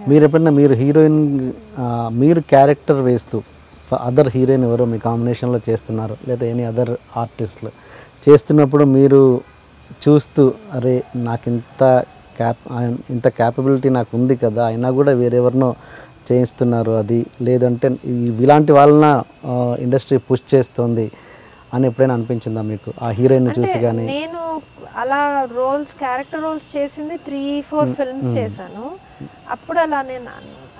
మీరు ఎప్పుడైనా మీరు హీరోయిన్ మీరు క్యారెక్టర్ వేస్తూ అదర్ హీరోయిన్ ఎవరో మీ కాంబినేషన్లో చేస్తున్నారు లేదా ఎనీ అదర్ ఆర్టిస్టులు చేస్తున్నప్పుడు మీరు చూస్తూ అరే నాకు ఇంత క్యాపబిలిటీ నాకు ఉంది కదా అయినా కూడా వేరెవరినో చేయిస్తున్నారు అది లేదంటే ఇలాంటి వాళ్ళన ఇండస్ట్రీ పుష్ చేస్తుంది అని ఎప్పుడైనా అనిపించిందా మీకు ఆ హీరోయిన్ చూసి? కానీ నేను అలా క్యారెక్టర్ రోల్స్ చేసింది 3-4 ఫిల్మ్స్ చేశాను. అప్పుడు అలా నేను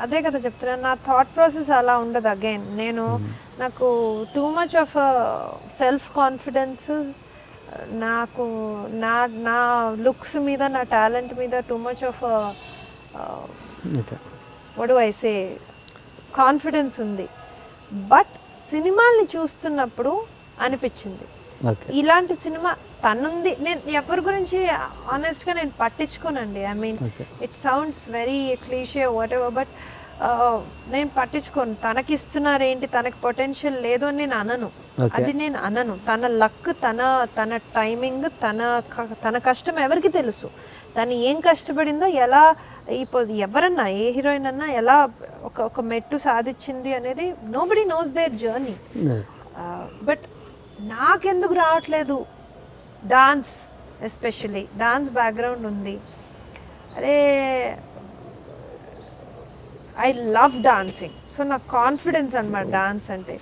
అదే కదా చెప్తున్నాను, నా థాట్ ప్రాసెస్ అలా ఉండదు. అగైన్ నాకు too much of self confidence, నాకు నా లుక్స్ మీద నా టాలెంట్ మీద too much of what do I say confidence ఉంది. బట్ సినిమాల్ని చూస్తున్నప్పుడు అనిపించింది ఇలాంటి సినిమా తనుంది. నేను ఎవరి గురించి ఆనెస్ట్గా నేను పట్టించుకోనండి. I mean it sounds very cliché whatever, but నేను పట్టించుకోను. తనకిస్తున్నారు ఏంటి, తనకి పొటెన్షియల్ లేదు అని నేను అనను. అది నేను అనను. తన లక్, తన టైమింగ్, తన కష్టం ఎవరికి తెలుసు. తను ఏం కష్టపడిందో, ఎలా ఎవరన్నా ఏ హీరోయిన్ అన్నా ఎలా ఒక మెట్టు సాధించింది అనేది nobody nose their journey. But నాకెందుకు రావట్లేదు, డాన్స్ ఎస్పెషలీ డాన్స్ బ్యాక్గ్రౌండ్ ఉంది. అరే ఐ లవ్ డాన్సింగ్, సో నాకు కాన్ఫిడెన్స్ అనమాట డాన్స్ అంటే.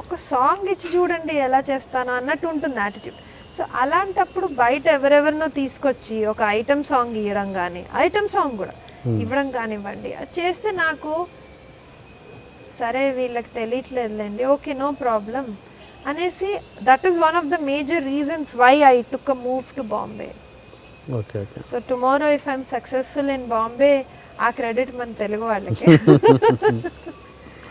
ఒక సాంగ్ ఇచ్చి చూడండి ఎలా చేస్తాను అన్నట్టు ఉంటుంది యాటిట్యూడ్. సో అలాంటప్పుడు బయట ఎవరెవరినో తీసుకొచ్చి ఒక ఐటమ్ సాంగ్ ఇవ్వడం కానీ, ఐటమ్ సాంగ్ కూడా ఇవ్వడం కానివ్వండి, అది చేస్తే నాకు సరే వీళ్ళకి తెలియట్లేదులేండి, ఓకే నో ప్రాబ్లం అనేసి. That is one of the major reasons why I took a move to Bombay. So tomorrow if I'm successful in Bombay, ఆ క్రెడిట్ మన తెలుగు వాళ్ళకి.